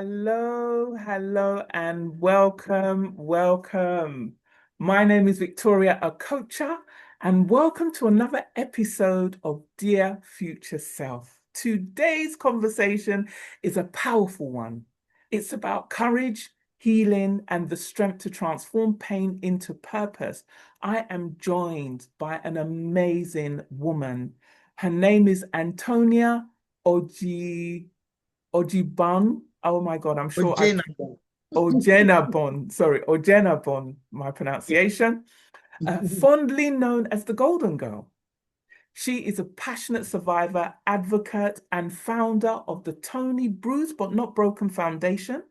Hello, hello, and welcome, welcome. My name is Victoria Okocha, and welcome to another episode of Dear Future Self. Today's conversation is a powerful one. It's about courage, healing, and the strength to transform pain into purpose. I am joined by an amazing woman. Her name is Anthonia Ojenagbon. Oh my God, I'm sure I Ojenagbon. Ojenagbon. Sorry, Ojenagbon, my pronunciation. Fondly known as the Golden Girl. She is a passionate survivor, advocate, and founder of the Tony Bruised but Not Broken Foundation,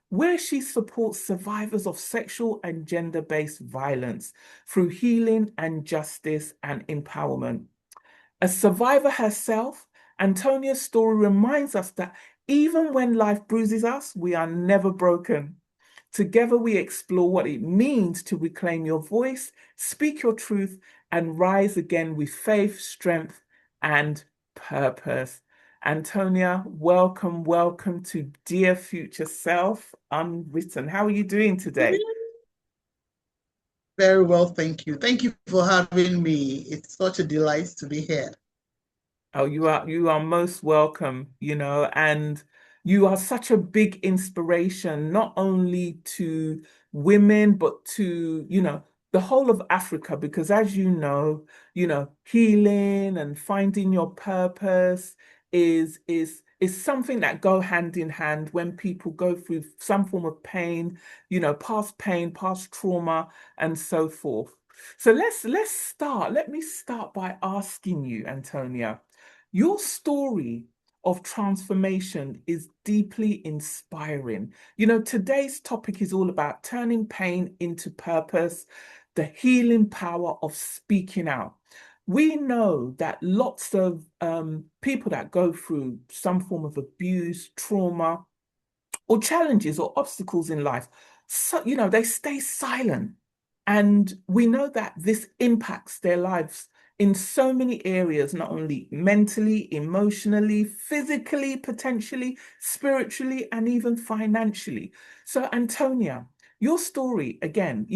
where she supports survivors of sexual and gender-based violence through healing and justice and empowerment. A survivor herself, Antonia's story reminds us that even when life bruises us, we are never broken. Together, we explore what it means to reclaim your voice, speak your truth, and rise again with faith, strength, and purpose. Antonia, welcome, welcome to Dear Future Self Unwritten. How are you doing today? Very well, thank you. Thank you for having me. It's such a delight to be here. Oh, you are most welcome, and you are such a big inspiration, not only to women, but to, the whole of Africa, because as healing and finding your purpose is something that go hand in hand when people go through some form of pain, past trauma, and so forth. So let's start. Let me start by asking you, Antonia. Your story of transformation is deeply inspiring. Today's topic is all about turning pain into purpose, the healing power of speaking out. We know that lots of people that go through some form of abuse, trauma, or challenges or obstacles in life, so, they stay silent. And we know that this impacts their lives in so many areas, not only mentally, emotionally, physically, potentially, spiritually, and even financially. So, Antonia, your story, again,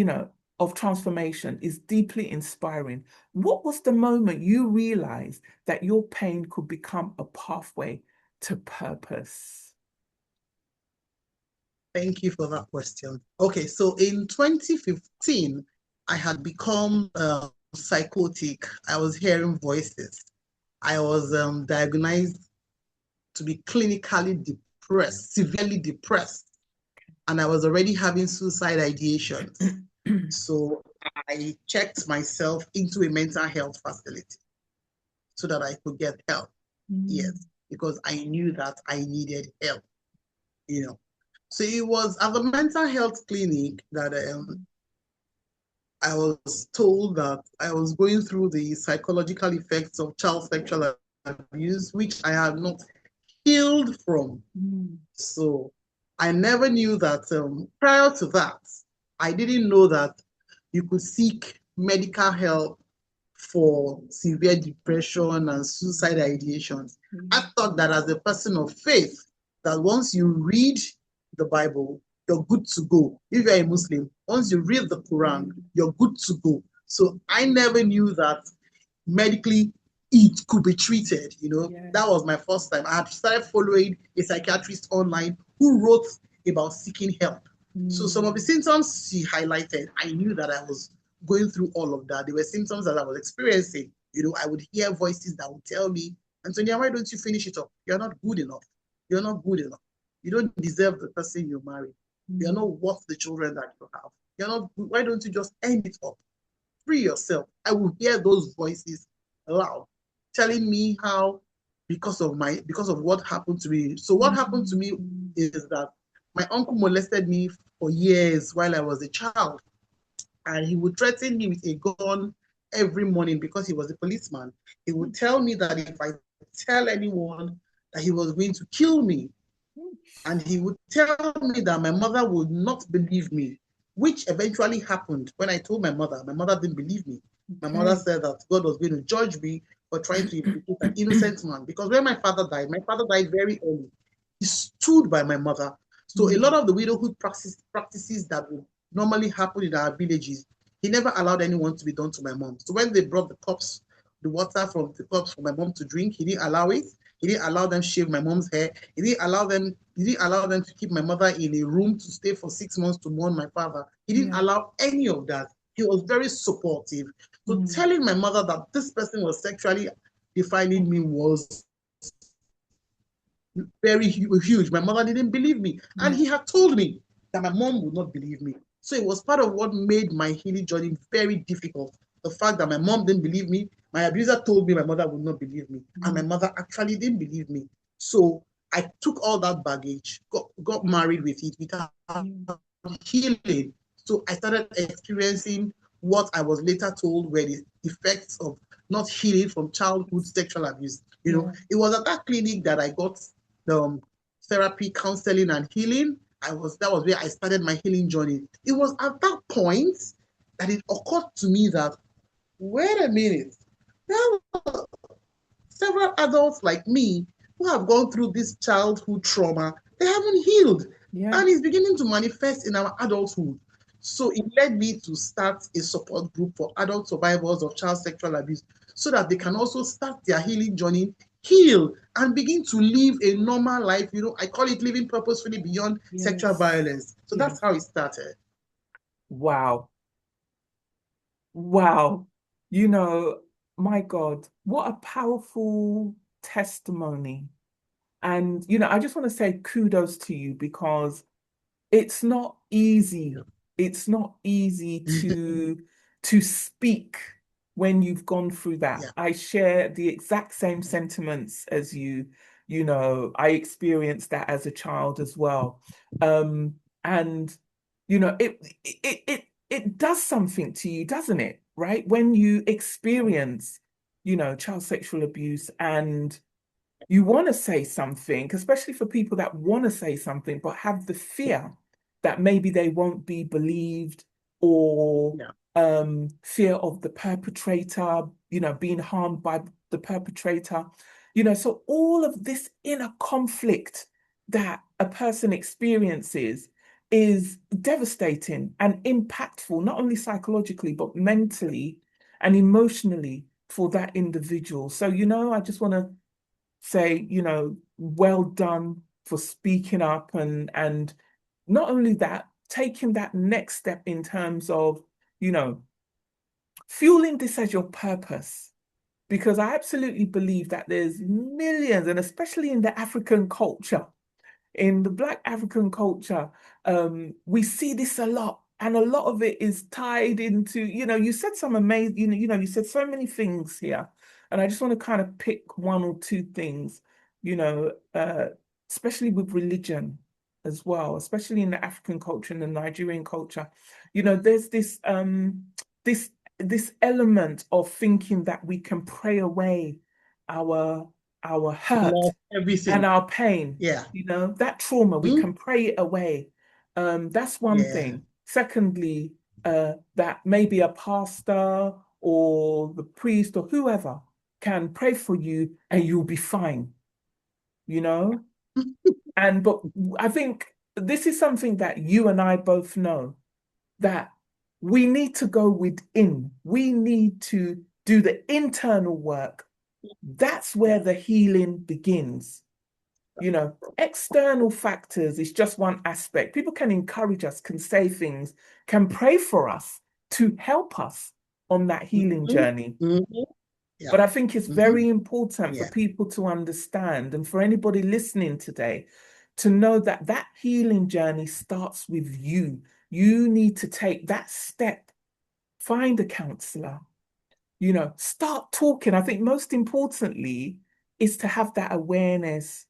of transformation is deeply inspiring. What was the moment you realized that your pain could become a pathway to purpose? Thank you for that question. Okay, so in 2015, I had become psychotic. I was hearing voices. I was diagnosed to be clinically depressed, severely depressed, and I was already having suicide ideations. So I checked myself into a mental health facility so that I could get help. Mm. Yes, because I knew that I needed help, you know. So it was at the mental health clinic that I was told that I was going through the psychological effects of child sexual abuse, which I had not healed from. Mm. So I never knew that prior to that, I didn't know that you could seek medical help for severe depression and suicide ideations. I thought that as a person of faith, that once you read the Bible, you're good to go. If you're a Muslim, once you read the Quran, you're good to go. So I never knew that medically it could be treated. Yeah. That was my first time. I had started following a psychiatrist online who wrote about seeking help. So some of the symptoms she highlighted, I knew that I was going through all of that. There were symptoms that I was experiencing. I would hear voices that would tell me, Antonia, why don't you finish it up? You're not good enough. You're not good enough. You don't deserve the person you marry. You're not worth the children that you have. You're not good. Why don't you just end it up? Free yourself. I will hear those voices loud, telling me how because of what happened to me. So what happened to me is that my uncle molested me for years while I was a child, and he would threaten me with a gun every morning because he was a policeman. He would tell me that if I tell anyone that he was going to kill me, and he would tell me that my mother would not believe me, which eventually happened when I told my mother. My mother didn't believe me. My mother said that God was going to judge me for trying to implicate an innocent man. Because when my father died very early. He stood by my mother. So a lot of the widowhood practices that would normally happen in our villages, he never allowed anyone to be done to my mom. So when they brought the water from the cups for my mom to drink, he didn't allow it. He didn't allow them shave my mom's hair. He didn't allow them to keep my mother in a room to stay for 6 months to mourn my father. He didn't Yeah. allow any of that. He was very supportive. So telling my mother that this person was sexually defining me was very huge. My mother didn't believe me. And Yeah. he had told me that my mom would not believe me. So it was part of what made my healing journey very difficult. The fact that my mom didn't believe me, my abuser told me my mother would not believe me, and my mother actually didn't believe me. So I took all that baggage, got married with it without healing. So I started experiencing what I was later told were the effects of not healing from childhood sexual abuse. Yeah. It was at that clinic that I got the therapy, counseling, and healing. That was where I started my healing journey. It was at that point that it occurred to me that, wait a minute, there are several adults like me who have gone through this childhood trauma. They haven't healed, Yeah. and it's beginning to manifest in our adulthood. So it led me to start a support group for adult survivors of child sexual abuse so that they can also start their healing journey, heal, and begin to live a normal life. I call it living purposefully beyond sexual Yes. violence. So Yes. that's how it started. Wow. Wow. You know, my God, what a powerful testimony. And, I just want to say kudos to you because it's not easy. It's not easy to speak when you've gone through that. Yeah. I share the exact same sentiments as you. I experienced that as a child as well. And it does something to you, doesn't it? Right? When you experience, child sexual abuse and you want to say something, especially for people that want to say something, but have the fear that maybe they won't be believed or Yeah. fear of the perpetrator, being harmed by the perpetrator. So all of this inner conflict that a person experiences is devastating and impactful, not only psychologically, but mentally and emotionally for that individual. So, I just want to say, well done for speaking up and not only that, taking that next step in terms of, you know, fueling this as your purpose. Because I absolutely believe that there's millions, and especially in the African culture, in the Black African culture, we see this a lot. And a lot of it is tied into, you said some amazing, you said so many things here. And I just want to kind of pick one or two things, you know, uh, especially with religion as well, especially in the African culture and the Nigerian culture. There's this this element of thinking that we can pray away our our hurt Love and everything. our pain, Yeah. that trauma, we Mm-hmm. can pray it away. That's one Yeah. thing. Secondly, that maybe a pastor or the priest or whoever can pray for you and you'll be fine, you know? But I think this is something that you and I both know that we need to go within. We need to do the internal work. That's where Yeah. the healing begins. External factors is just one aspect. People can encourage us, can say things, can pray for us to help us on that healing Mm-hmm. journey. Mm-hmm. Yeah. But I think it's Mm-hmm. very important for Yeah. people to understand and for anybody listening today to know that that healing journey starts with you. You need to take that step, find a counselor, start talking. I think most importantly is to have that awareness,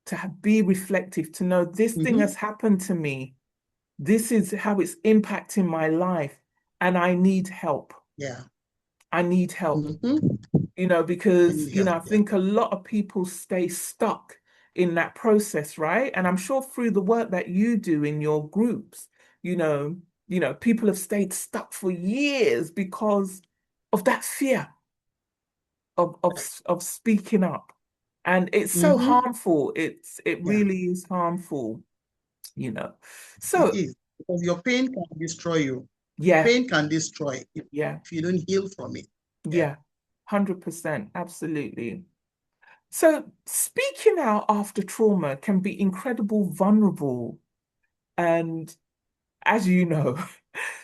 to be reflective, to know this thing Mm-hmm. has happened to me. This is how it's impacting my life, and I need help. Yeah. I need help, Mm-hmm. I because, need help. I Yeah. think a lot of people stay stuck in that process, right? And I'm sure through the work that you do in your groups, you know, people have stayed stuck for years because of that fear of speaking up, and it's so Mm-hmm. harmful. It Yeah. really is harmful. you know. It So is. Because your pain can destroy you. yeah, Pain can destroy yeah, if you don't heal from it. Yeah. yeah, 100%, absolutely. So speaking out after trauma can be incredible vulnerable. And as you know,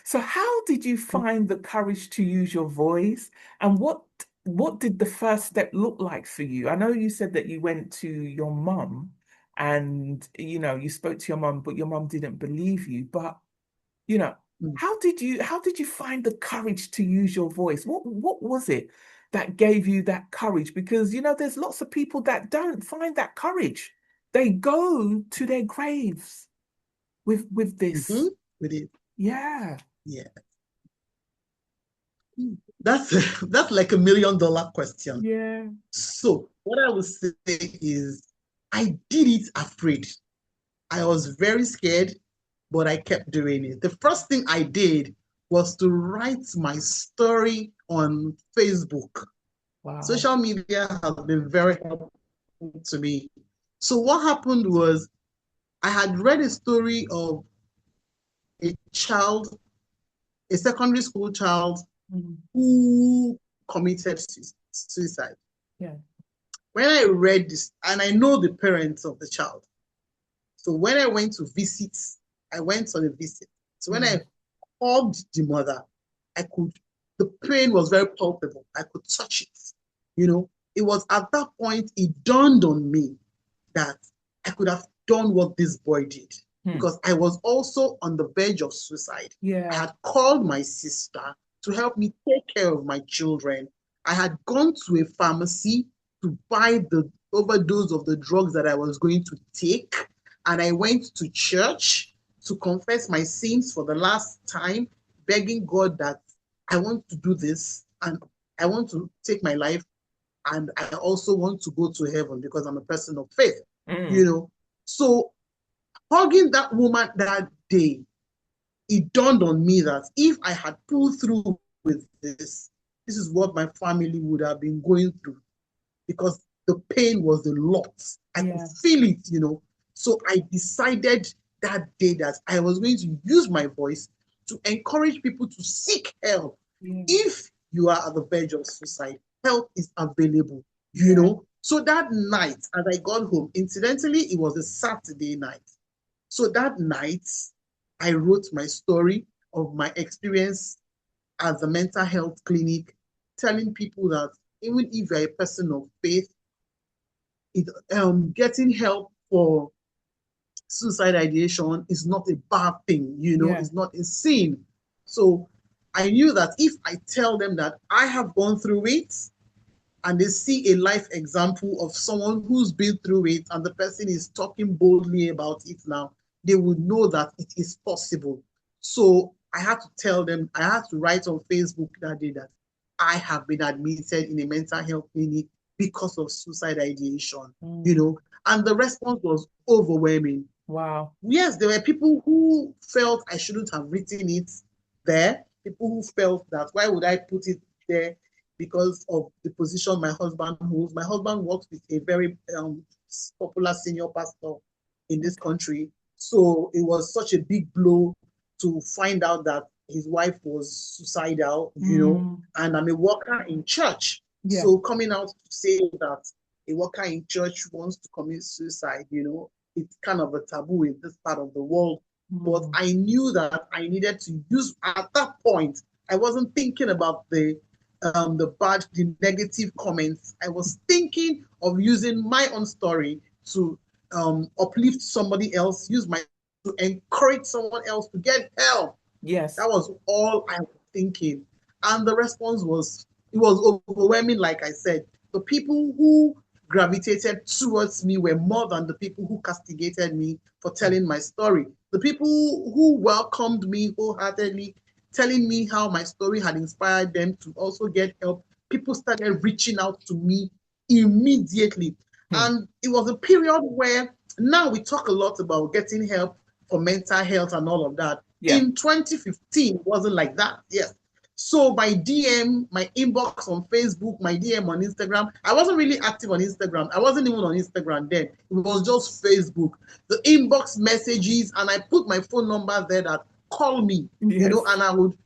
so how did you find the courage to use your voice? And what did the first step look like for you? I know you said that you went to your mum and you spoke to your mum, but your mum didn't believe you. But you know, Mm. how did you find the courage to use your voice? What was it that gave you that courage? Because there's lots of people that don't find that courage. They go to their graves with Mm-hmm. this. With it. Yeah. Yeah. That's that's like $1 million question. Yeah. So what I would say is I did it afraid. I was very scared, but I kept doing it. The first thing I did was to write my story on Facebook. Wow. Social media has been very helpful to me. So what happened was I had read a story of a child, a secondary school child Mm. who committed suicide. Yeah. When I read this, and I know the parents of the child, so when I went to visit, I went on a visit. So when I Mm. hugged the mother, the pain was very palpable. I could touch it. It was at that point it dawned on me that I could have done what this boy did Hmm. because I was also on the verge of suicide. I Yeah. had called my sister to help me take care of my children. I had gone to a pharmacy to buy the overdose of the drugs that I was going to take. And I went to church to confess my sins for the last time, begging God that I want to do this and I want to take my life and I also want to go to heaven because I'm a person of faith, you Mm. know. So hugging that woman that day, it dawned on me that if I had pulled through with this is what my family would have been going through because the pain was a lot. I could Yeah. feel it. So I decided that day that I was going to use my voice to encourage people to seek help. Yeah. If you are at the verge of suicide, help is available, you Yeah. know. So that night, as I got home, incidentally, it was a Saturday night. So that night, I wrote my story of my experience at the mental health clinic, telling people that even if you're a person of faith, getting help for suicide ideation is not a bad thing, Yeah. it's not a sin. So I knew that if I tell them that I have gone through it and they see a life example of someone who's been through it and the person is talking boldly about it now, they would know that it is possible. So I had to tell them, I had to write on Facebook that day that I have been admitted in a mental health clinic because of suicide ideation, you Mm. know, and the response was overwhelming. Wow. Yes, there were people who felt I shouldn't have written it there. People who felt that why would I put it there because of the position my husband holds. My husband works with a very popular senior pastor in this Okay. country. So it was such a big blow to find out that his wife was suicidal, Mm. and I'm a worker in church. Yeah. So coming out to say that a worker in church wants to commit suicide, it's kind of a taboo in this part of the world. But Mm. I knew that I needed to use at that point. I wasn't thinking about the negative comments. I was thinking of using my own story to uplift somebody else, use my to encourage someone else to get help. Yes. That was all I was thinking. And the response was, it was overwhelming, like I said. The people who gravitated towards me were more than the people who castigated me for telling my story. The people who welcomed me wholeheartedly, telling me how my story had inspired them to also get help, people started reaching out to me immediately. Hmm. And it was a period where now we talk a lot about getting help for mental health and all of that. Yeah. In 2015, it wasn't like that. Yes. So my DM, my inbox on Facebook, my DM on Instagram, I wasn't really active on Instagram. I wasn't even on Instagram then. It was just Facebook. The inbox messages, and I put my phone number there that call me, Yes. and I would.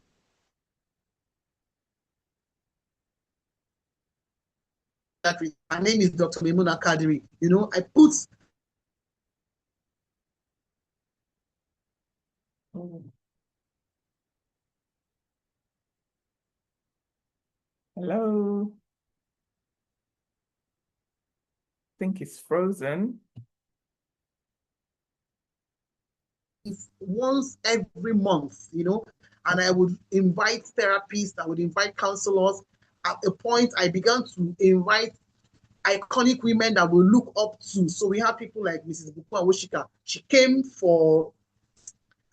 My name is Dr. Memuna Kadiri. I put. Oh, hello. I think it's frozen. Once every month, and I would invite therapists, I would invite counselors. At a point, I began to invite iconic women that we look up to. So we have people like Mrs. Bukwa Woshika. She came for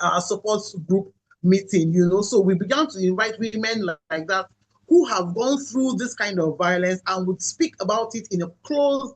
our support group meeting, So we began to invite women like that who have gone through this kind of violence and would speak about it in a closed,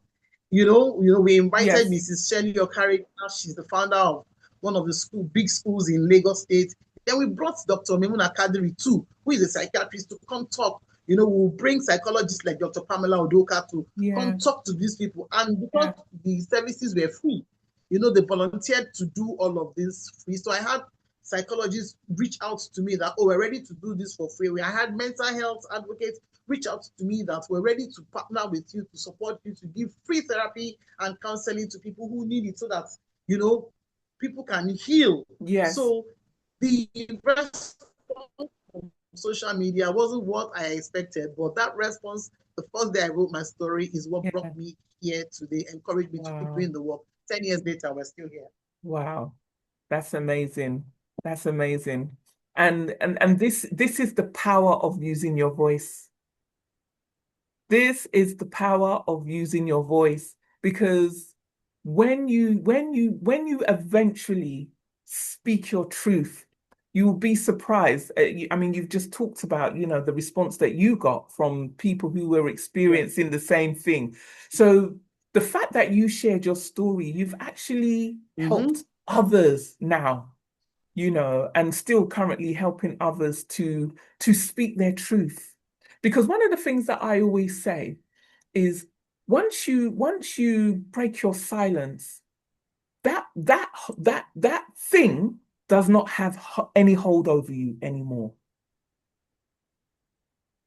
we invited Yes. Mrs. Shelley Okari. She's the founder of one of the big schools in Lagos State. Then we brought Dr. Memuna Kadiri too, who is a psychiatrist, to come talk. We'll bring psychologists like Dr. Pamela Udoka to Yeah. come talk to these people. And because Yeah. the services were free, they volunteered to do all of this free. So I had psychologists reach out to me that, oh, we're ready to do this for free. I had mental health advocates reach out to me that we're ready to partner with you, to support you, to give free therapy and counseling to people who need it so that, people can heal. Yes. So the response from social media wasn't what I expected, but that response, the first day I wrote my story, is what Yeah. brought me here today, encouraged me to keep Wow. doing the work. 10 years later, we're still here. Wow. That's amazing. That's amazing. And this is the power of using your voice. This is the power of using your voice, because when you eventually speak your truth, you will be surprised. I mean, you've just talked about, the response that you got from people who were Yeah. experiencing the same thing. So the fact that you shared your story, you've actually Mm-hmm. helped others now, and still currently helping others to speak their truth. Because one of the things that I always say is, once you break your silence, that thing does not have any hold over you anymore.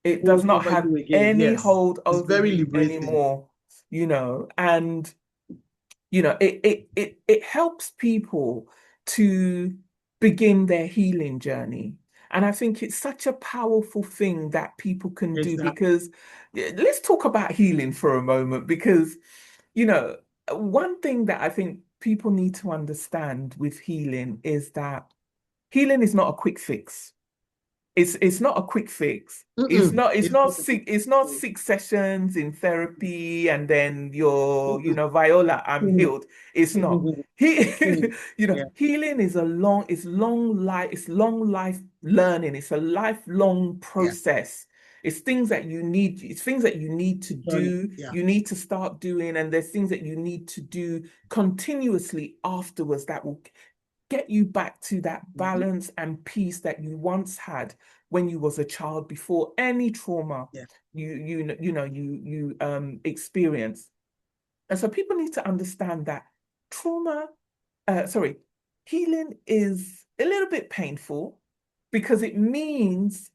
It does Hold not over have you again. any Yes. hold It's over very you liberating. anymore, and it helps people to begin their healing journey. And I think it's such a powerful thing that people can do, Exactly. because let's talk about healing for a moment, because you know one thing that I think people need to understand with healing is that healing is not a quick fix. It's not a quick fix. It's Mm-mm. not it's It's not not a six good it's not thing. 6 sessions in therapy and then you're, Mm-mm. Viola, I'm Mm-mm. healed. It's not. Mm-mm. He Mm. Yeah. healing is it's long life learning. It's a lifelong Yeah. process. It's things that you need to Journey. do, Yeah. you need to start doing, and there's things that you need to do continuously afterwards that will get you back to that Mm-hmm. balance and peace that you once had when you was a child, before any trauma Yeah. you experienced. And so people need to understand that trauma, sorry, healing is a little bit painful, because it means,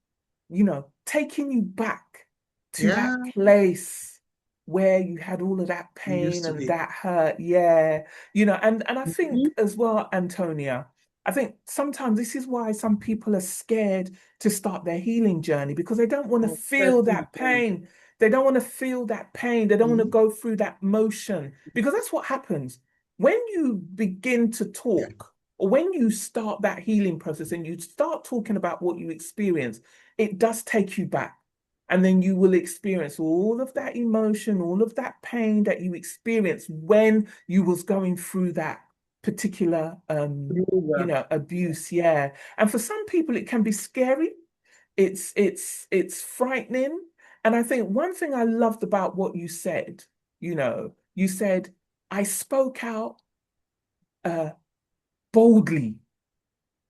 taking you back to that Yeah. place where you had all of that We pain used to and be. that hurt. Yeah. And I Mm-hmm. think as well, Antonia, I think sometimes this is why some people are scared to start their healing journey, because they don't want to feel Especially that then. pain. They don't want to feel that pain. They don't want to Mm-hmm. go through that motion, because that's what happens when you begin to Yeah. talk, or when you start that healing process and you start talking about what you experience. It does take you back. And then you will experience all of that emotion, all of that pain that you experienced when you was going through that particular Yeah. abuse. Yeah. And for some people it can be scary. It's frightening. And I think one thing I loved about what you said, I spoke out uh, boldly.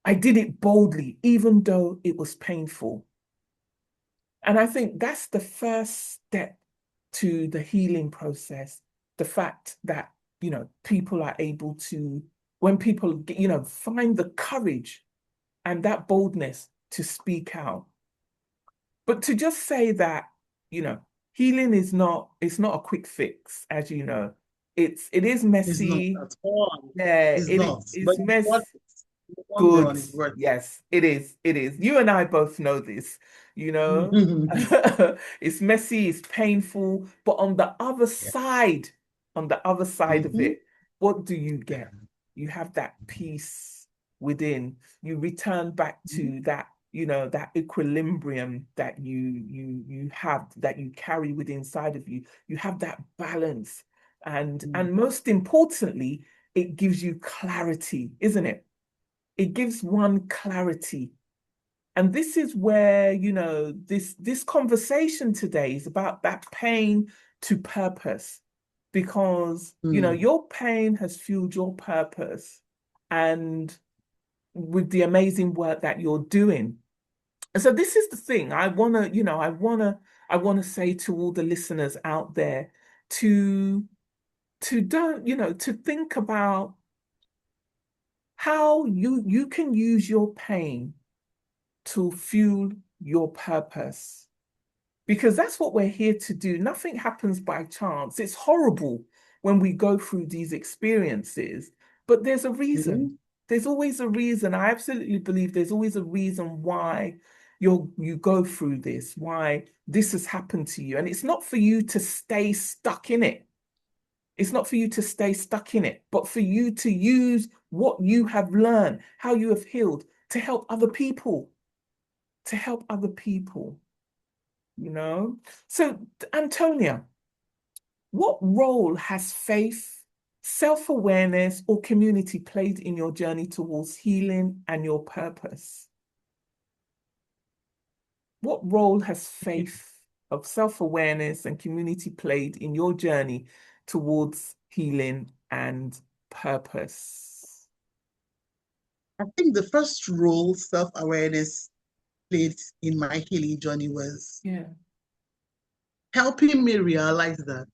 I did it boldly, even though it was painful. And I think that's the first step to the healing process. The fact that, people are able to, when people, find the courage and that boldness to speak out. But to just say that, you know, healing is not, it's not a quick fix, as you know. It is It's not messy. at all. Yeah, It's not. But it's it's worth mess. it. In the long Good. run, it's worth Yes, it is. It is. You and I both know this, you know. it. It's messy, it's painful, but Yeah. on the other side of Mm-hmm. it, what do you get? You have that peace within. You return back Mm-hmm. to that, that equilibrium that you have, that you carry within inside of you. You have that balance. And most importantly, it gives you clarity, isn't it? It gives one clarity. And this is where, this conversation today is about that pain to purpose, because, Mm-hmm. your pain has fueled your purpose, and with the amazing work that you're doing. And so this is the thing I want to say to all the listeners out there, to don't, to think about how you can use your pain to fuel your purpose. Because that's what we're here to do. Nothing happens by chance. It's horrible when we go through these experiences, but there's a reason. Mm-hmm. There's always a reason. I absolutely believe there's always a reason why you go through this, why this has happened to you. And it's not for you to stay stuck in it. It's not for you to stay stuck in it, but for you to use what you have learned, how you have healed, to help other people, to help other people, you know? So, Antonia, what role has faith, self-awareness, or community played in your journey towards healing and your purpose? What role has faith of self-awareness and community played in your journey towards healing and purpose? I think the first role self-awareness played in my healing journey was Yeah. helping me realize that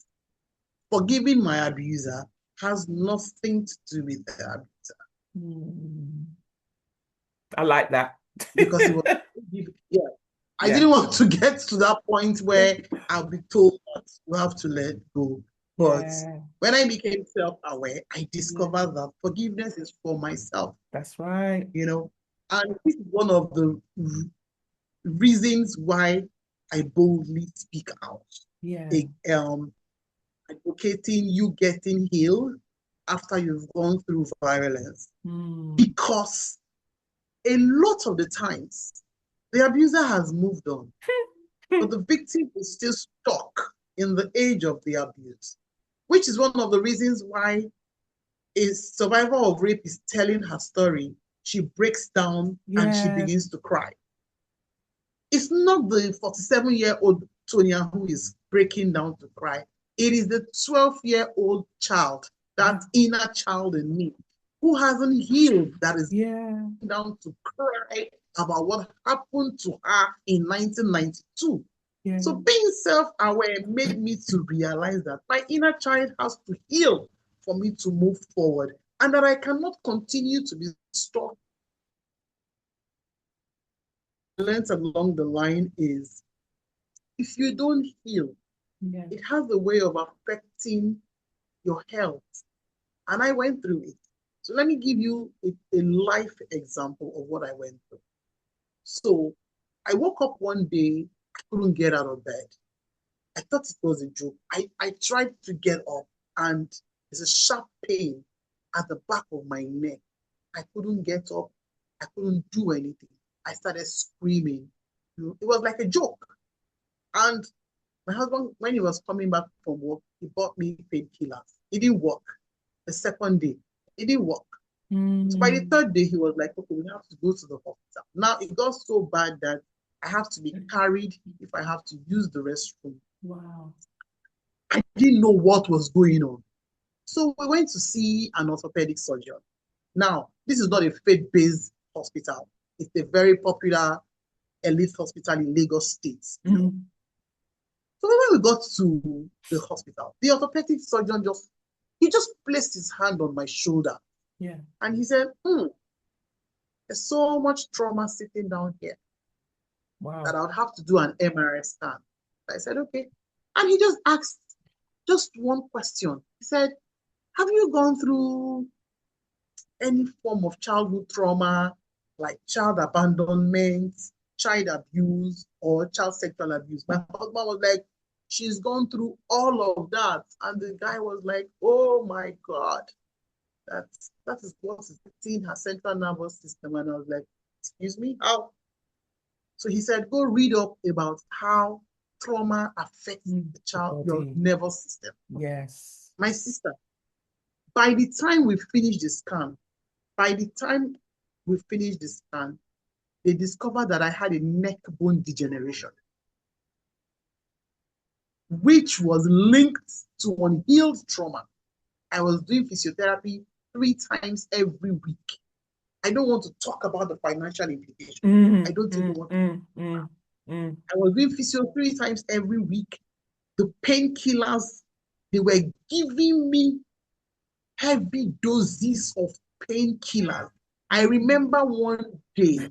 forgiving my abuser has nothing to do with the abuser Mm. I like that. because it was, yeah, I Yeah. didn't want to get to that point where I'll be told that you have to let go. But Yeah. when I became self-aware, I Yeah. discovered that forgiveness is for myself, That's right. you know. And this is one of the reasons why I boldly speak out. Yeah. They, advocating you getting healed after you've gone through violence. Mm. Because a lot of the times, the abuser has moved on, but the victim is still stuck in the age of the abuse, which is one of the reasons why a survivor of rape is telling her story. She breaks down and she Yeah. begins to cry. It's not the 47-year-old Tonia who is breaking down to cry. It is the 12-year-old child, that inner child in me, who hasn't healed, that is Yeah. down to cry about what happened to her in 1992. Yeah. So being self-aware made me to realize that my inner child has to heal for me to move forward, and that I cannot continue to be stuck. Learned along the line is, if you don't heal, Yeah. it has a way of affecting your health. And I went through it. So let me give you a life example of what I went through. So I woke up one day, I couldn't get out of bed. I thought it was a joke. I tried to get up, and there's a sharp pain at the back of my neck. I couldn't get up. I couldn't do anything. I started screaming. It was like a joke. And my husband, when he was coming back from work, he bought me painkillers. It didn't work. The second day, it didn't work. So by the Mm. third day, he was like, okay, we have to go to the hospital. Now it got so bad that I have to be carried if I have to use the restroom. Wow. I didn't know what was going on. So we went to see an orthopedic surgeon. Now, this is not a faith-based hospital. It's a very popular elite hospital in Lagos State. Mm. So when we got to the hospital, the orthopedic surgeon just placed his hand on my shoulder. Yeah. And he said, there's so much trauma sitting down here that Wow. I would have to do an MRI scan. I said, okay. And he just asked just one question. He said, have you gone through any form of childhood trauma, like child abandonment, child abuse, or child sexual abuse? My husband was like, she's gone through all of that. And the guy was like, oh my God, that is what is affecting her central nervous system. And I was like, excuse me, how? So he said, go read up about how trauma affects the child, your Body. nervous system. Yes. My sister, by the time we finished the scan, they discovered that I had a neck bone degeneration, which was linked to unhealed trauma. I was doing physiotherapy 3 times every week. I don't want to talk about the financial implications. I don't even want to. I was doing physio 3 times every week. The painkillers, they were giving me heavy doses of painkillers. I remember one day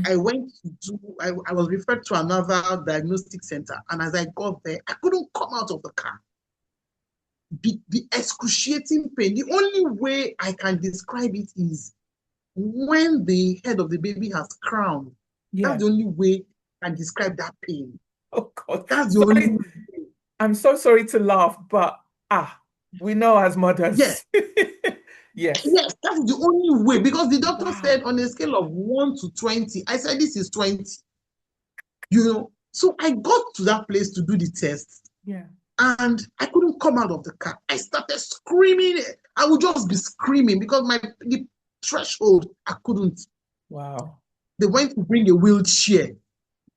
I went to I was referred to another diagnostic center, and as I got there, I couldn't come out of the car. The excruciating pain, the only way I can describe it is when the head of the baby has crowned. Yeah. That's the only way I can describe that pain. Oh God. That's the only Sorry. way. I'm so sorry to laugh, but we know as Yes. mothers. Yes. Yes, that's the only way, because the doctor Wow. said on a scale of 1 to 20, I said this is 20. So I got to that place to do the test. Yeah. And I couldn't come out of the car. I started screaming. I would just be screaming because the threshold, I couldn't. Wow. They went to bring a wheelchair.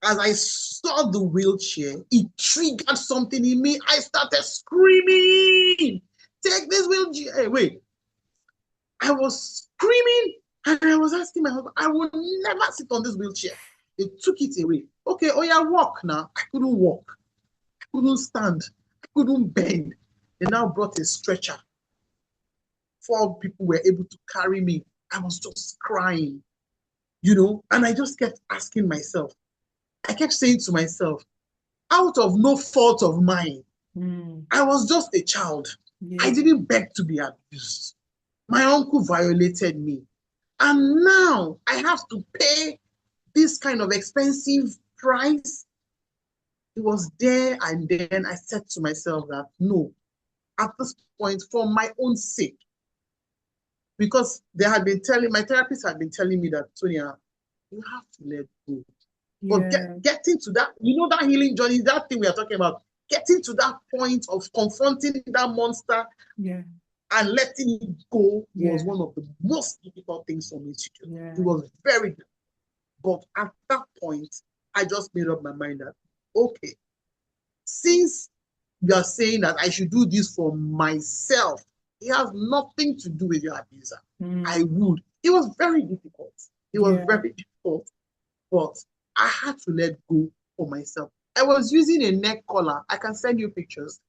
As I saw the wheelchair, it triggered something in me. I started screaming, take this wheelchair. Hey, wait. I was screaming and I was asking my husband, I will never sit on this wheelchair. They took it away. Okay, oh yeah, walk now. I couldn't walk. I couldn't stand. I couldn't bend. They now brought a stretcher. 4 people were able to carry me. I was just crying, and I just kept asking myself. I kept saying to myself, out of no fault of mine, I was just a child. Yeah. I didn't beg to be abused. My uncle violated me. And now I have to pay this kind of expensive price. It was there, and then I said to myself that no, at this point, for my own sake, because my therapist had been telling me that, Tonia, you have to let go. But getting to that, that healing journey, that thing we are talking about, getting to that point of confronting that monster and letting it go was one of the most difficult things for me to do. It was very difficult. But at that point, I just made up my mind that, okay, since you are saying that I should do this for myself, it has nothing to do with your abuser. I would. It was very difficult. It was very difficult. But I had to let go for myself. I was using a neck collar. I can send you pictures.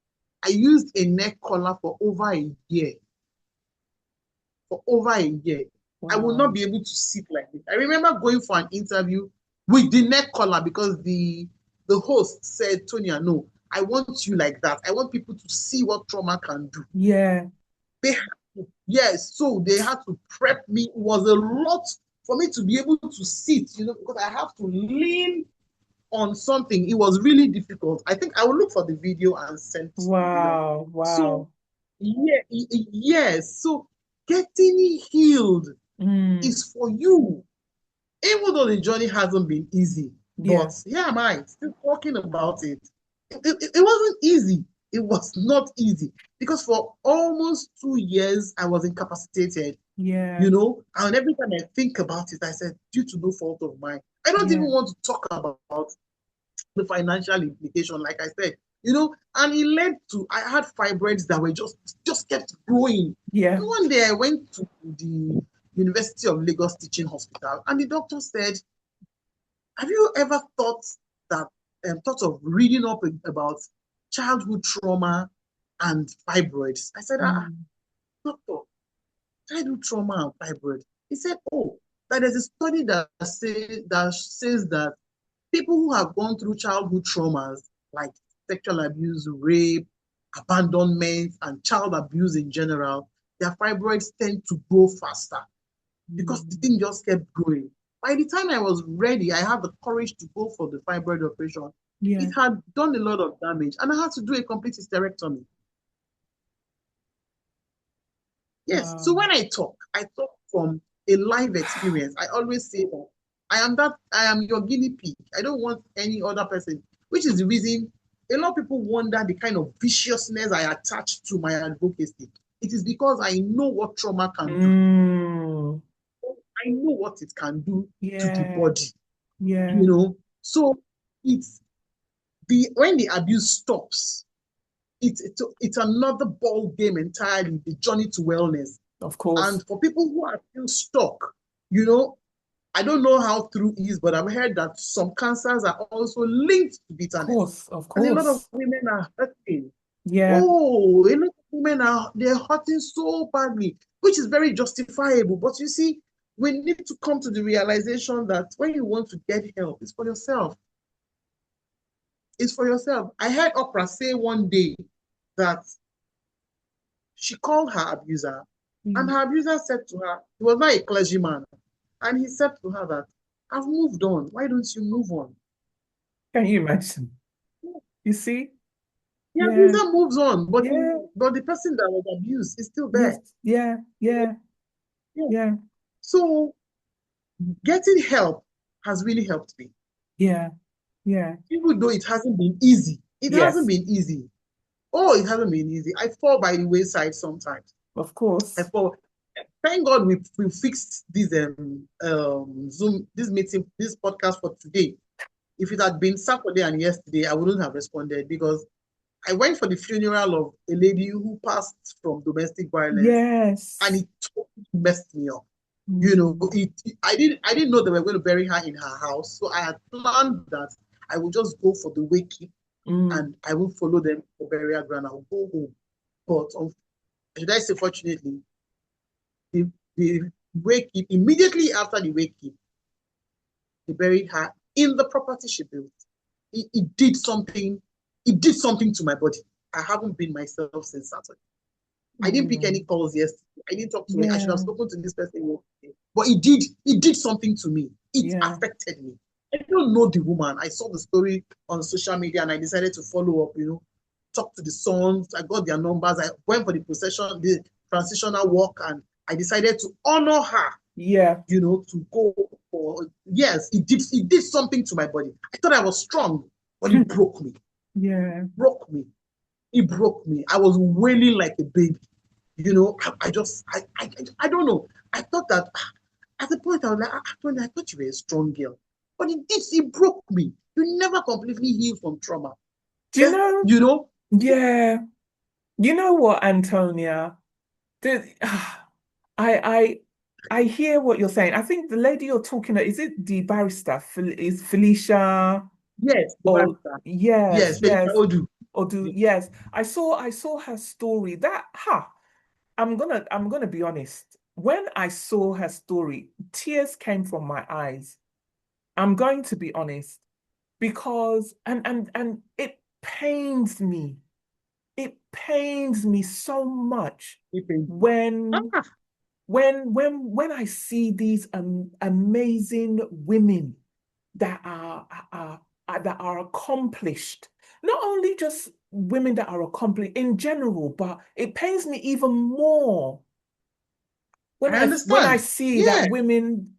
I used a neck collar for over a year. Wow. I will not be able to sit like this. I remember going for an interview with the neck collar because the host said, Tonia, no, I want you like that. I want people to see what trauma can do. Yeah. So they had to prep me. It was a lot for me to be able to sit, because I have to lean on something. It was really difficult. I think I will look for the video and send it to you. Wow. So, yes. So getting healed is for you. Even though the journey hasn't been easy. But here am I still talking about it. It wasn't easy. It was not easy. Because for almost 2 years, I was incapacitated. And every time I think about it, I said, due to no fault of mine. I don't even want to talk about the financial implication, like I said, and it led to, I had fibroids that were just kept growing. And one day I went to the University of Lagos Teaching Hospital, and the doctor said, have you ever thought of reading up about childhood trauma and fibroids? I said, Mm, doctor, childhood trauma and fibroids. He said, oh, that there's a study that says that people who have gone through childhood traumas like sexual abuse, rape, abandonment, and child abuse in general, their fibroids tend to grow faster because the mm, thing just kept growing. By the time I was ready, I had the courage to go for the fibroid operation. It yeah. had done a lot of damage, and I had to do a complete hysterectomy. Yes. So Wow. when I talk from a live experience. I always say that I am your guinea pig. I don't want any other person, which is the reason a lot of people wonder the kind of viciousness I attach to my advocacy. It is because I know what trauma can do. Mm, I know what it can do to the yeah. body, Yeah. you know. So it's the when the abuse stops, it's another ball game entirely, the journey to wellness. Of course. And for people who are still stuck, you know, I don't know how true it is, but I've heard that some cancers are also linked to Of bitterness. course. Of And a lot of course. women are hurting. Yeah. Oh, a lot of women they're hurting so badly, which is very justifiable. But you see, we need to come to the realization that when you want to get help, it's for yourself. It's for yourself. I heard Oprah say one day that she called her abuser, and Mm. her abuser said to her, he was not a clergyman, and he said to her that, I've moved on. Why don't you move on? Can you imagine? You see? The Yeah. abuser moves on, but Yeah. the person that was abused is still Yes. there. Yeah. Yeah. Yeah. Yeah. So getting help has really helped me, Yeah. Yeah. even though it hasn't been easy. It hasn't Yes. been easy. Oh, it hasn't been easy. I fall by the wayside sometimes. Of I course. fall. Thank God we fixed this Zoom this meeting this podcast for today. If it had been Saturday and yesterday, I wouldn't have responded because I went for the funeral of a lady who passed from domestic violence, and Yes. it totally messed me up. You know, Mm. I didn't know they were going to bury her in her house, so I had planned that I would just go for the wake keep Mm. and I will follow them for burial ground. I'll go home, but should I say, fortunately, the wake keep immediately after the wake keep, they buried her in the property she built. It did something. It did something to my body. I haven't been myself since Saturday. I didn't pick any Mm. calls yesterday. I didn't talk to me. I should have Yeah. spoken to this person yesterday. But it did something to me. It Yeah. affected me. I don't know the woman. I saw the story on social media and I decided to follow up, talk to the sons. I got their numbers. I went for the procession, the transitional walk, and I decided to honor her, Yeah. to go for yes, it did something to my body. I thought I was strong, but it broke me. Yeah. Broke me. It broke me. I was wailing like a baby. I just, I don't know. I thought that at the point I was like, Tonia, I thought you were a strong girl. But it broke me. You never completely heal from trauma. Do you Yes, know? you know? Yeah. You know what, Antonia? The, I I hear what you're saying. I think the lady you're talking about, is it the barrister? Is Felicia? Yes, the Oh, barrister. yes, Yes, Felicia yes. Odu. Or do Yeah. yes. I saw her story. I'm gonna be honest. When I saw her story, tears came from my eyes. I'm going to be honest because and it pains me. It pains me so much when Ah, when I see these amazing women that are accomplished, not only just women that are accomplished in general, but it pains me even more when I I understand. see that Yeah.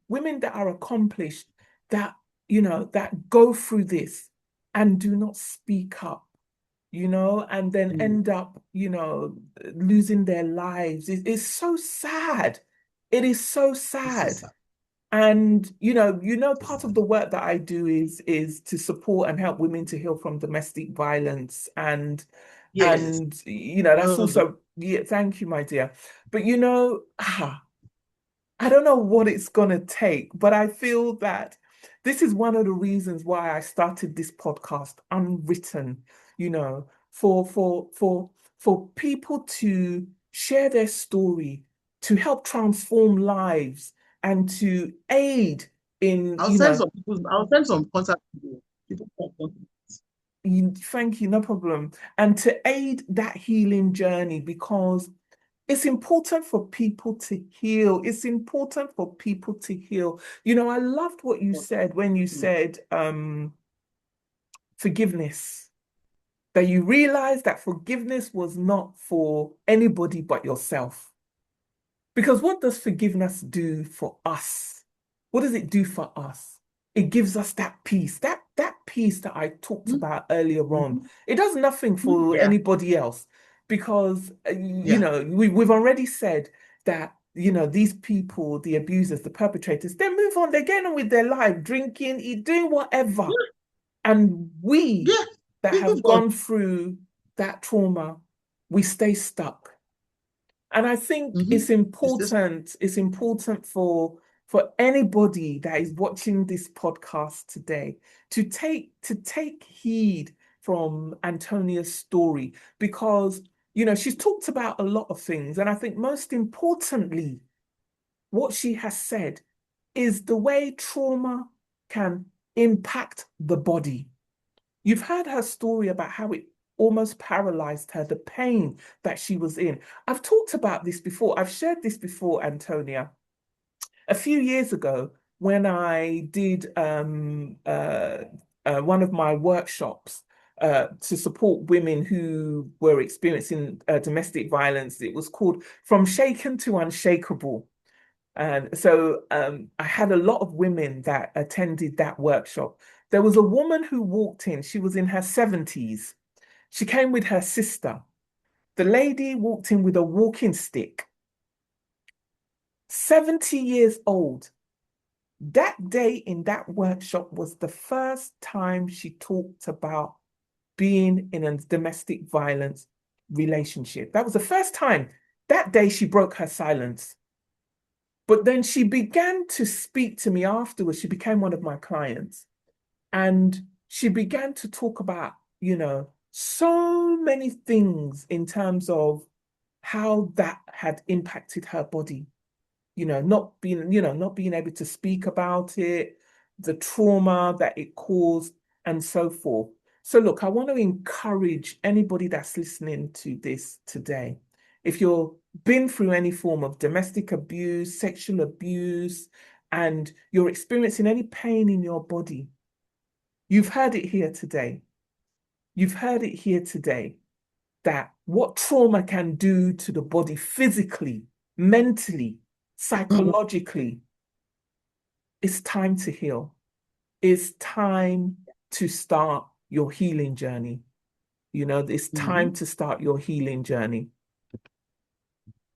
women that are accomplished, that that go through this and do not speak up, and then Mm. end up, losing their lives. It's so sad. It is so It's so sad. sad. And It's part so of the work that I do is to support and help women to heal from domestic violence. yes. That's Well done. also, yeah, thank you, my dear. But I don't know what it's gonna take, but I feel that. this is one of the reasons why I started this podcast, Unwritten, you know, for people to share their story, to help transform lives, and to aid in, I'll send some people, I'll send some contact people. People can contact. thank you, no problem. And to aid that healing journey, because it's important for people to heal. It's important for people to heal. You know, I loved what you said when you said forgiveness, that you realized that forgiveness was not for anybody but yourself. Because what does forgiveness do for us? What does it do for us? It gives us that peace, that peace that I talked about earlier on. Mm-hmm. It does nothing for Yeah, anybody else because you yeah. know we've already said that these people, the abusers, the perpetrators, they move on, they're getting on with their life, drinking, doing whatever. And we Yeah, that they have move on. gone through that trauma, we stay stuck. And I think Mm-hmm. it's important for anybody that is watching this podcast today to take heed from Antonia's story, because she's talked about a lot of things, and I think most importantly what she has said is the way trauma can impact the body. You've heard her story about how it almost paralyzed her, the pain that she was in. I've talked about this before. I've shared this before, Antonia. A few years ago, when I did one of my workshops to support women who were experiencing domestic violence, it was called From Shaken to Unshakable. And so I had a lot of women that attended that workshop. There was a woman who walked in, she was in her 70s. She came with her sister. The lady walked in with a walking stick, 70 years old. That day in that workshop was the first time she talked about being in a domestic violence relationship. That was the first time. That day she broke her silence. But then she began to speak to me afterwards. She became one of my clients. And she began to talk about, so many things in terms of how that had impacted her body, not being able to speak about it, the trauma that it caused, and so forth. So look, I want to encourage anybody that's listening to this today. If you've been through any form of domestic abuse, sexual abuse, and you're experiencing any pain in your body, you've heard it here today. You've heard it here today that what trauma can do to the body physically, mentally, Mhm. psychologically. It's time to heal. It's time to start your healing journey. It's time Mhm. to start your healing journey.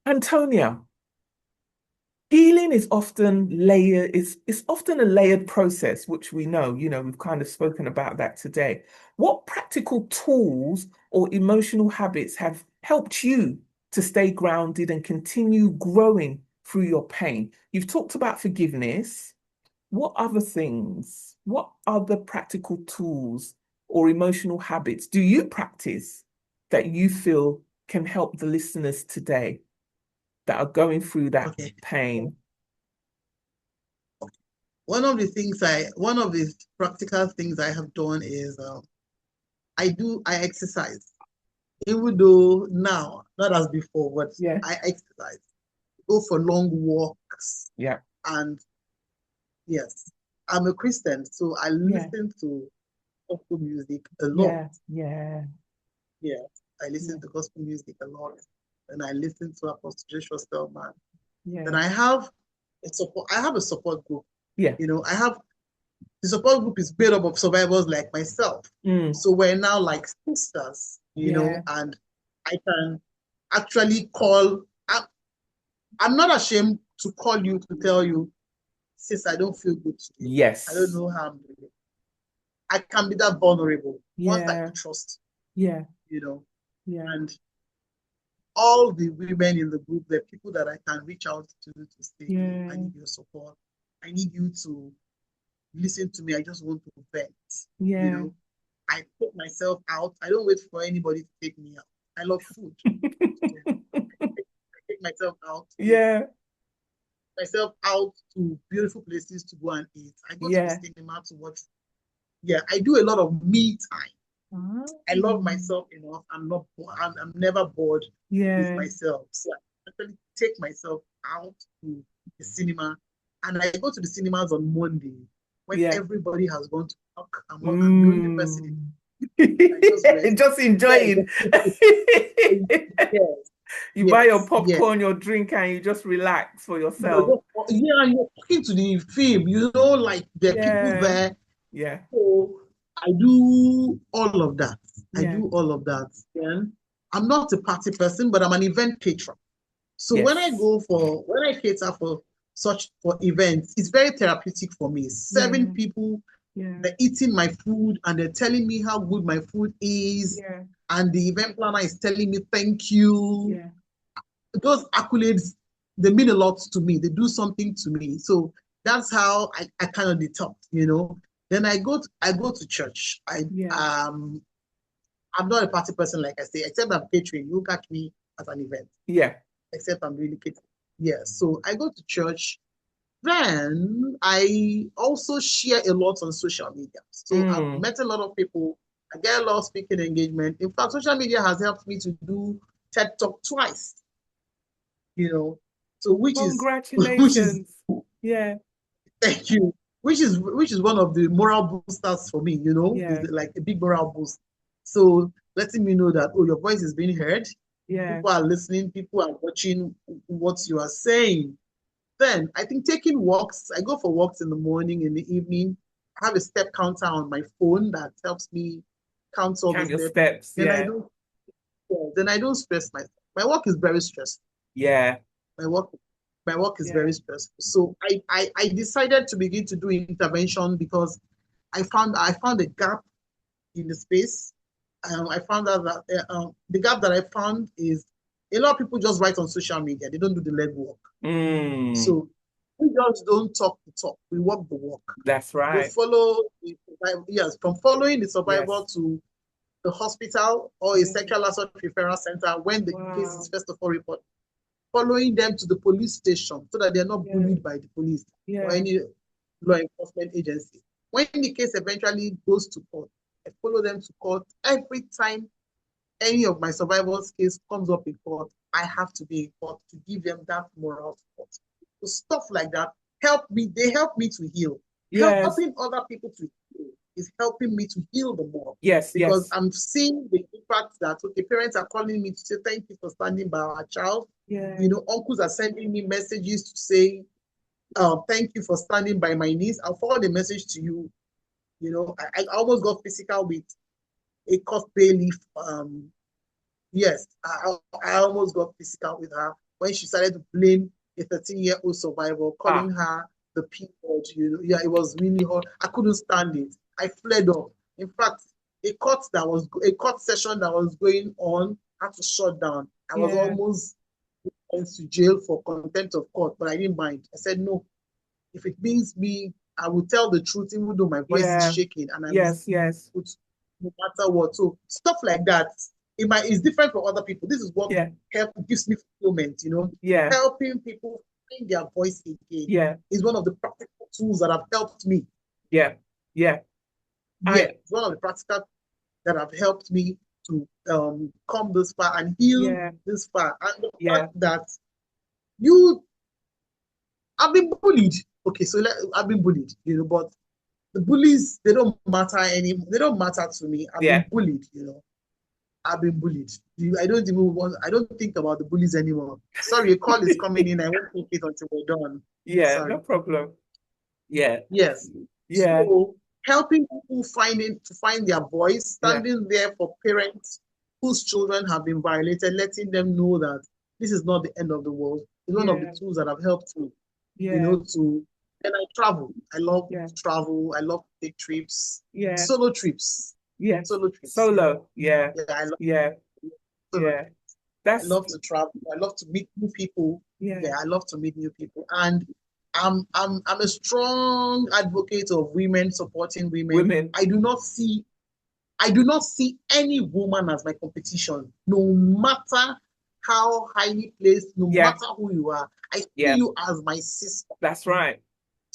Antonia, healing is often layered, it's often a layered process, which we know, we've kind of spoken about that today. What practical tools or emotional habits have helped you to stay grounded and continue growing through your pain? You've talked about forgiveness. What other things, what other practical tools or emotional habits do you practice that you feel can help the listeners today that are going through that Okay. pain? One of the practical things I have done is I exercise. Even though now, not as before, but Yeah, I exercise. Go for long walks. yeah, And yes, I'm a Christian, so I yeah, listen to gospel music a lot. yeah, yeah, Yeah, I yeah, listen to gospel music a lot. And I listen to Apostle Joshua Spellman. Then yeah, I have a support group. yeah. I have the support group is made up of survivors like myself. Mm, So we're now like sisters, yeah, and I can actually call. I'm not ashamed to call you to tell you, sis, I don't feel good today. I don't yes, know how I'm doing. I can be that vulnerable once I yeah, trust, yeah, you know, yeah, and all the women in the group, the people that I can reach out to say, I yeah, need your support. I need you to, listen to me, I just want to vent. You Yeah. know, I take myself out. I don't wait for anybody to take me out. I love food. So I take myself out, Yeah. myself out to beautiful places to go and eat. I go to the Yeah. cinema to watch. Yeah, I do a lot of me time. I love Mm. myself enough. I'm never bored with Yeah. myself. So I actually take myself out to the cinema, and I go to the cinemas on Monday when Yeah. everybody has gone to work. I'm the only person in. Mm. I just rest. Just Then, enjoying. yes, You buy your yes, yes. popcorn, your drink, and you just relax for You're yourself. just, yeah, you're talking to the film. Like there are people Yeah. there. Yeah. So I do all of that. I Yeah. do all of that. Then I'm not a party person, but I'm an event caterer. So Yes. when I cater for events, it's very therapeutic for me. Yeah. Seven people, Yeah. they're eating my food and they're telling me how good my food is. Yeah. And the event planner is telling me thank you. Yeah. Those accolades, they mean a lot to me. They do something to me. So that's how I kind of detox. Then I go to church. Yeah. I'm not a party person, like I say, except I'm catering. You catch me at an event, Yeah. except I'm really catering. Yeah. So I go to church. Then I also share a lot on social media. So I've Mm. met a lot of people. I get a lot of speaking engagement. In fact, social media has helped me to do TED Talk twice. you know. So which is Congratulations. Yeah. thank you, which is one of the moral boosters for me. Is Yeah. like a big moral boost. So letting me know that your voice is being heard, Yeah. people are listening, people are watching what you are saying. Then I think taking walks, I go for walks in the morning, in the evening. I have a step counter on my phone that helps me count all the Count your steps. steps. Then I Yeah. don't, yeah, then I don't stress myself. My work is very stressful. Yeah. My work my work is Yeah. very stressful. So I decided to begin to do intervention because I found a gap in the space. I found out that the gap that I found is a lot of people just write on social media. They don't do the legwork. Mm. So we just don't talk the talk. We walk the walk. That's We right. follow yes, from following the survivor Yes. to the hospital or a Yeah. sexual assault referral center when the case is Wow. first of all reported, following them to the police station so that they're not Yeah. bullied by the police or Yeah. any law enforcement agency. When the case eventually goes to court, I follow them to court. Every time any of my survivors' case comes up in court, I have to be in court to give them that moral support. So stuff like that help me. They help me to heal. Yes. Helping other people to heal is helping me to heal the more Yes. because Yes. I'm seeing the impact that okay, parents are calling me to say thank you for standing by our child. Yeah. Uncles are sending me messages to say thank you for standing by my niece. I'll forward the message to you. I almost got physical with a court bailiff. Yes, I almost got physical with her when she started to blame a 13-year-old survivor, calling Ah. her the P word. Yeah, it was really hard. I couldn't stand it. I fled off. In fact, a court session that was going on had to shut down. I was Yeah. almost sent to jail for contempt of court, but I didn't mind. I said no. If it means me, I will tell the truth, even though my voice is Yeah. shaking, and I will Yes. Yes. put no matter what. So stuff like that, it's different for other people. This is what Yeah. gives me fulfillment. Yeah. Helping people find their voice again Yeah. is one of the practical tools that have helped me. Yeah. Yeah. Yeah, I. it's one of the practical that have helped me to come this far and heal Yeah. this far. And the Yeah. fact that you have been bullied. Okay, so I've been bullied, but the bullies, they don't matter anymore. They don't matter to me. I've been Yeah. bullied. I've been bullied. I don't think about the bullies anymore. Sorry, a call is coming in. I won't take it until we're done. Yeah. No Sorry. problem. Yeah. Yes. Yeah. So helping people to find their voice, Yeah. standing there for parents whose children have been violated, letting them know that this is not the end of the world is one of the Yeah. tools that have helped me, Yeah. and I travel. I love Yeah. to travel. I love to take trips, Yeah. solo trips, Yes. solo trips. Yeah. Solo. Yeah. Yeah, I love Yeah. solo. Yeah. I That's love to travel. I love to meet new people. yeah. Yeah, I love to meet new people. And I'm a strong advocate of women supporting women. Women. I do not see any woman as my competition, no matter how highly placed, no Yeah. matter who you are. I see Yeah. you as my sister. That's right.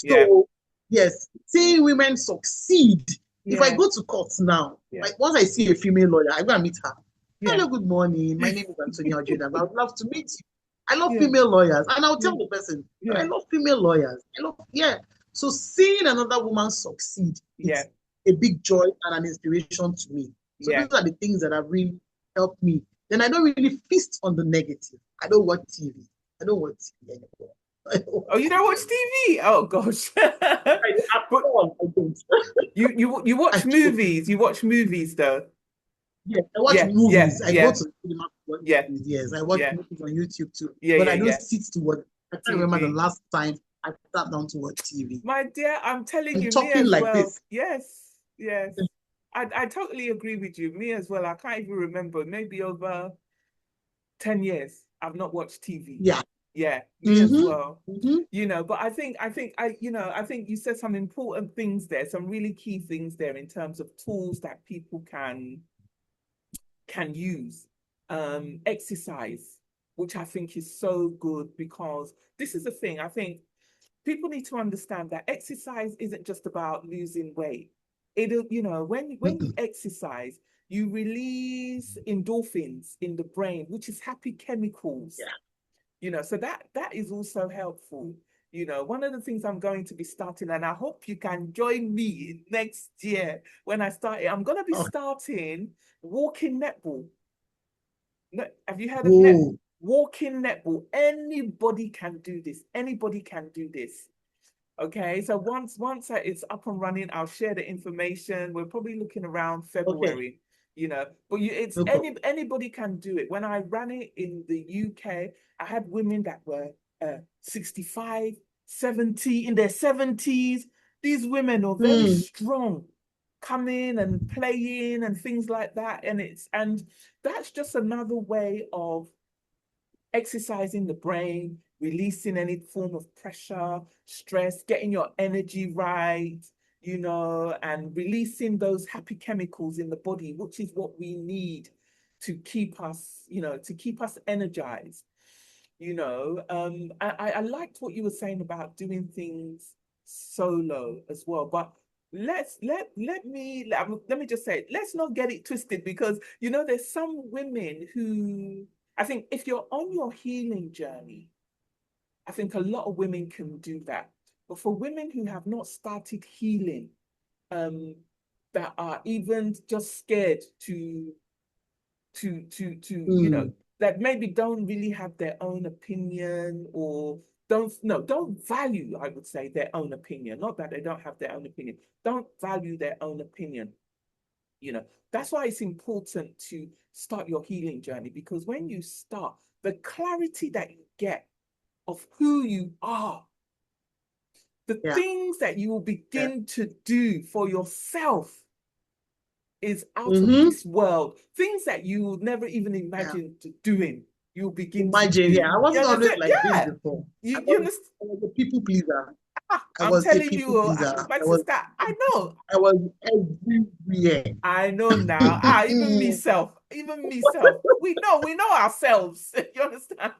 Yeah. So, yes, seeing women succeed. If I Yeah. go to court now, Yeah. like once I see a female lawyer, I'm going to meet her. Yeah. Hello, good morning. My name is Anthonia Ojenagbon. I would love to meet you. I love Yeah. female lawyers. And I'll Yeah. tell the person, I Yeah. love female lawyers. Yeah. So seeing another woman succeed, Yeah. it's a big joy and an inspiration to me. So Yeah. those are the things that have really helped me. Then I don't really feast on the negative. I don't watch TV. I don't watch TV anymore. I don't Oh, watch you don't TV watch anymore. TV? Oh gosh. At But all, I don't. you I watch don't. movies. You watch movies though. Yes, I watch Yeah. Yeah. movies. I go Yeah. to the cinema to watch Yeah. movies. Yes, I watch Yeah. movies on YouTube too. Yeah. But Yeah. I don't Yeah. sit to watch. I can't remember the TV. last time I sat down to watch TV. My dear, I'm telling And you, me talking as like well. this. Yes. Yes. I totally agree with you. Me as well. I can't even remember. Maybe over 10 years. I've not watched TV. Yeah. Yeah, me as Mm-hmm. well. Mm-hmm. But I think you said some important things there, some really key things there in terms of tools that people can use. Exercise, which I think is so good because this is the thing. I think people need to understand that exercise isn't just about losing weight. When you exercise, you release endorphins in the brain, which is happy chemicals. Yeah. So that is also helpful. One of the things I'm going to be starting, and I hope you can join me next year when I start it. I'm going to be Oh. starting walking netball. Have you heard of Oh. walking netball? Anybody can do this. Anybody can do this. Okay, so once it's up and running, I'll share the information. We're probably looking around Okay. February, but it's No problem. anybody can do it. When I ran it in the UK, I had women that were 65, 70, in their 70s. These women are very Hmm. strong, coming and playing and things like that. And that's just another way of exercising the brain, releasing any form of pressure, stress, getting your energy right, and releasing those happy chemicals in the body, which is what we need to keep us, energized. I liked what you were saying about doing things solo as well, but let me just say, let's not get it twisted because there's some women who I think if you're on your healing journey, I think a lot of women can do that. But for women who have not started healing, um, that are even just scared to Hmm. that maybe don't really have their own opinion or don't value, I would say, their own opinion. Not that they don't have their own opinion, don't value their own opinion. That's why it's important to start your healing journey, because when you start, the clarity that you get of who you are, the Yeah. things that you will Yeah. begin to do for yourself is out of Mm-hmm. this world. Things that you would never even Yeah. imagine doing, you'll begin to Imagine. Yeah. do. I You wasn't always understand? like this Yeah. before. You understand? I was a people pleaser. I I'm was a telling people you, pleaser. my sister, I know. I was everywhere. I know now. Even myself. We know ourselves. You understand?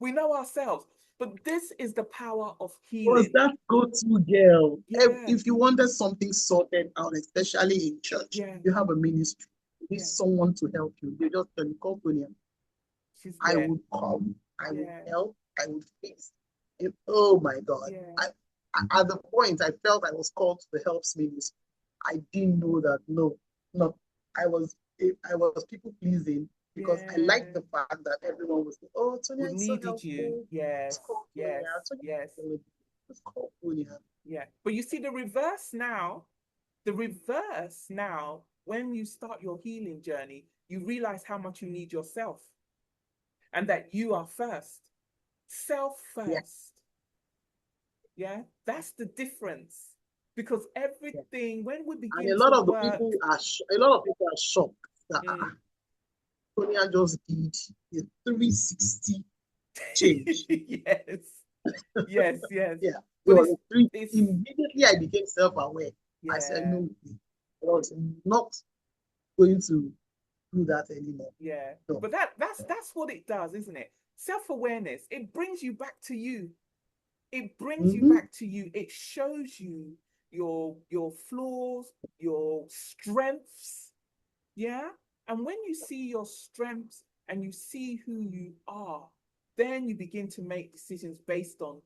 We know ourselves. But this is the power of Was healing. that go-to girl. Yeah, If you wanted something sorted out, especially in church, yeah, you have a ministry. You need yeah. someone to help you. You just tell me, call Tonia. She's I there. would come. I would Yeah, help. I would fix. Oh my God. yeah, At the point I felt I was called to the helps ministry, I didn't know that. No, I was I was people pleasing because I liked yeah. the fact that everyone was like, oh, Tonia We is so needed you. helpful. Just Yes, call yes, Tonia. Tonia yes, is available. Just call Tonia. yeah. But you see the reverse now. The reverse now, when you start your healing journey, you realize how much you need yourself and that you are first. Self Yeah, first. Yeah, that's the difference. Because yeah. everything, when we And begin to work, a lot of people are shocked that mm, Tonia just did a 360 change. yes, Yes, yes. Yeah. But So it's immediately I became self-aware. I said, yeah, no, I was not going to do that anymore. yeah. No. But that's what it does, isn't it? Self-awareness, it brings you back to you. It brings you Mm-hmm. back to you. It shows you your flaws, your strengths. Yeah. And when you see your strengths and you see who you are, then you begin to make decisions based on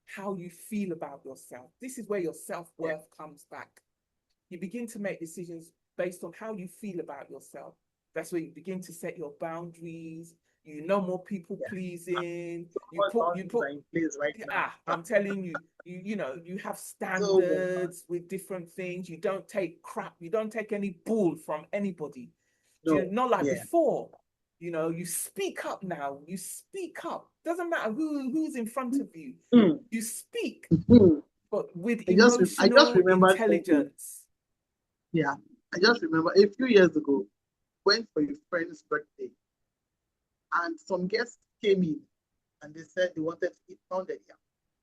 how you feel about yourself. This is where your Yeah. self-worth comes back. You begin to make decisions based on how you feel about yourself. That's where you begin to set your boundaries. You no more people Yeah. pleasing. So You much put you boundaries put are in place right now. I'm telling you, you have So much. standards with different things. You don't take crap. You don't take any bull from anybody. No. Not like Yeah. before. You speak up now. You speak up. Doesn't matter who's in front of you. Mm. You speak, Mm. but with I just emotional remembered something. intelligence. Yeah. I just remember a few years ago, went for a friend's birthday, and some guests came in and they said they wanted to eat pounded yam.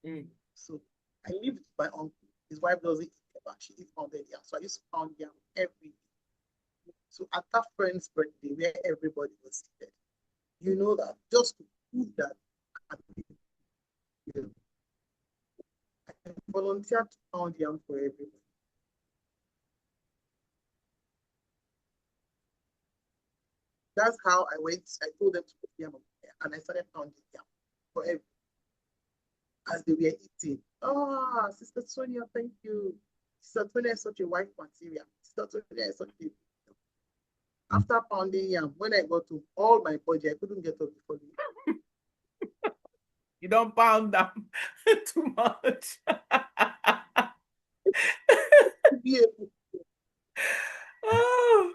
Mm. So I lived with my uncle. His wife doesn't eat kebab, she eats pounded yam. So I used to pound yam every day. So at that friend's birthday where everybody was seated, you know that just to prove that I volunteered to pound yam for everybody. That's how I went. I told them to put yam on there, and I started pounding yam for everybody as they were eating. Ah, Sister Tonia, thank you. Sister Tonia is such a wife material. Sister Tonia is such a after pounding yam, when I got to all my budget, I couldn't get up before You don't pound them too much. to be able. Oh.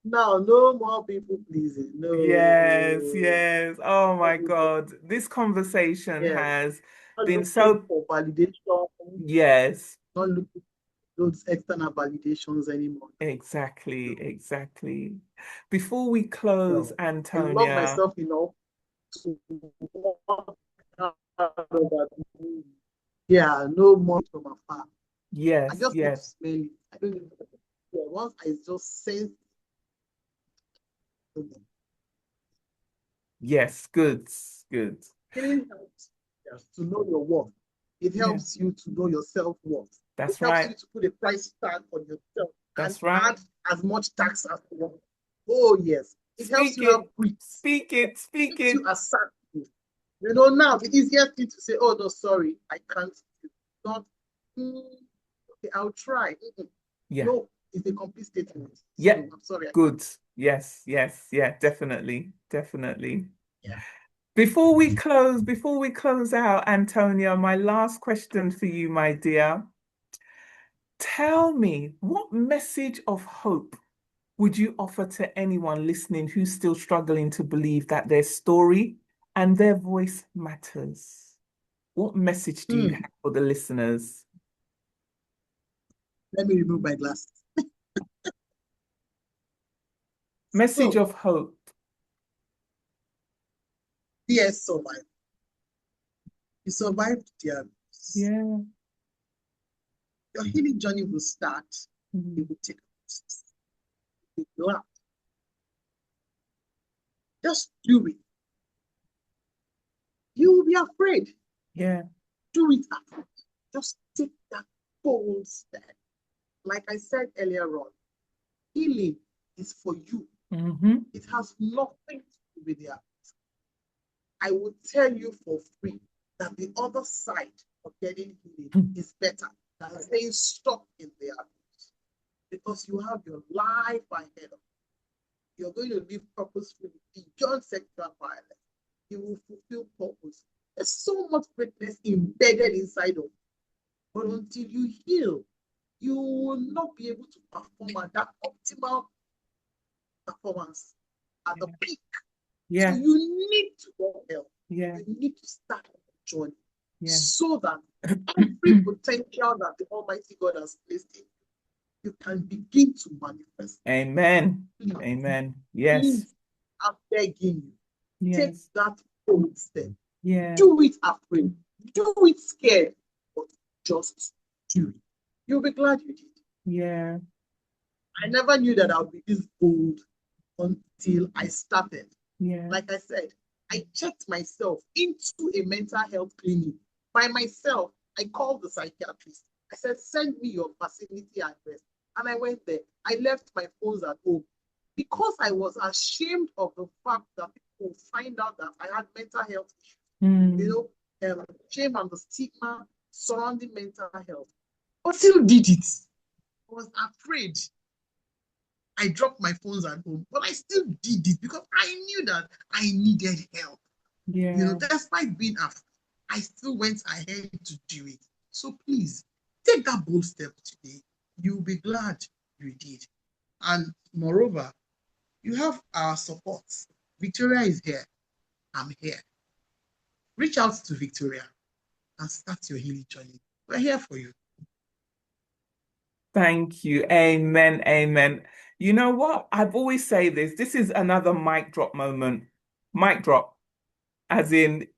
Now, no more people pleasing. Yes, No. yes. Oh my Everybody, God. This conversation yes. has Not been looking so, for validation, yes, not looking for those external validations anymore. exactly, No. exactly. Before we close, No. I love Anthonia, myself enough to walk out over the yeah, no more from afar. I yes, just need to yes, smell it. I don't even yeah, once I just sense it, yes, good, good. healing helps yes, to know your worth. It Yeah, helps you to know your self-worth. It that's helps right. you to put a price tag on yourself and That's add right. as much tax as you want. Oh, yes. It helps Speak you have it, grit. speak it, speak Makes it. you assertive. You know, now the easiest thing to say, oh, no, sorry, I can't. Not, okay, I'll try. Yeah, No, it's a complete statement. yeah, No, I'm sorry, I can't. good. Yes, yes, yeah, definitely, definitely. Yeah. Before we close out, Antonia, my last question for you, my dear. Tell me, what message of hope would you offer to anyone listening who's still struggling to believe that their story and their voice matters? What message do you Hmm. have for the listeners? Let me remove my glasses. Message So, of hope. yes, survive. You survived the abuse. Yeah. Your healing journey will start. It Mm. will take process. It will laugh. Just do it. You will be afraid. Yeah. Do it afraid. Just take that bold step. Like I said earlier on, healing is for you. Hmm. It has nothing to do with the abuse. I will tell you for free that the other side of getting healing is better than staying stuck in the abuse because you have your life ahead of you. You're going to live purposefully beyond sexual violence. You will fulfill purpose. There's so much greatness embedded inside of you. But until you heal, you will not be able to perform at that optimal performance at the Yeah. peak. So Yeah. you need to go help. Yeah. You need to start the journey Yeah. so that every potential that the Almighty God has placed in you, you can begin to manifest. Amen. Please, Amen. Yes. please, I'm begging you, take Yes. that bold step. Yeah. Do it afraid. Do it scared. But just do it. You'll be glad you did. Yeah. I never knew that I would be this bold until I started. Yeah. Like I said, I checked myself into a mental health clinic by myself. I called the psychiatrist. I said, send me your facility address. And I went there. I left my phones at home because I was ashamed of the fact that people find out that I had mental health issues. Mm. You shame and the stigma surrounding mental health. But still did it. I was afraid. I dropped my phones at home, but I still did it because I knew that I needed help. Yeah. Despite being afraid, I still went ahead to do it. So please take that bold step today. You'll be glad you did. And moreover, you have our support. Victoria is here. I'm here. Reach out to Victoria and start your healing journey. We're here for you. Thank you. Amen. Amen. You know what? I've always say this. This is another mic drop moment. Mic drop. As in,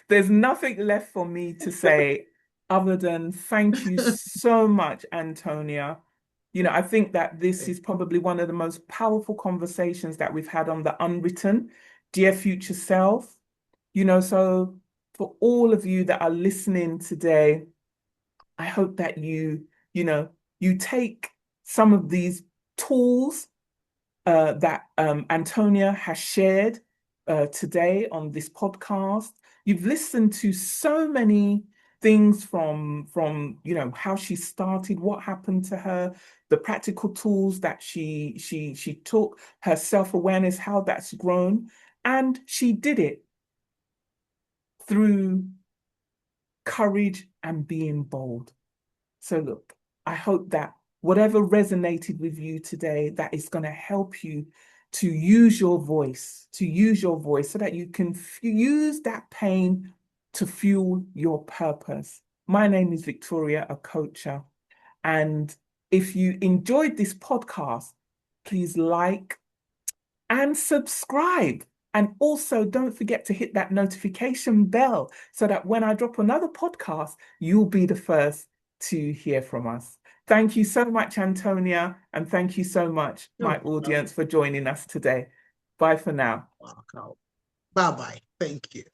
there's nothing left for me to say other than thank you so much, Antonia. I think that this is probably one of the most powerful conversations that we've had on the unwritten, Dear Future Self. So for all of you that are listening today, I hope that you know, you take some of these tools that Antonia has shared today on this podcast. You've listened to so many things from how she started, what happened to her, the practical tools that she took, her self-awareness, how that's grown, and she did it through courage and being bold. So look, I hope that whatever resonated with you today, that is going to help you to use your voice so that you can use that pain to fuel your purpose. My name is Victoria Okocha. And if you enjoyed this podcast, please like and subscribe. And also, don't forget to hit that notification bell so that when I drop another podcast, you'll be the first to hear from us. Thank you so much, Antonia. And thank you so much, my audience, for joining us today. Bye for now. Wow. Bye bye. Thank you.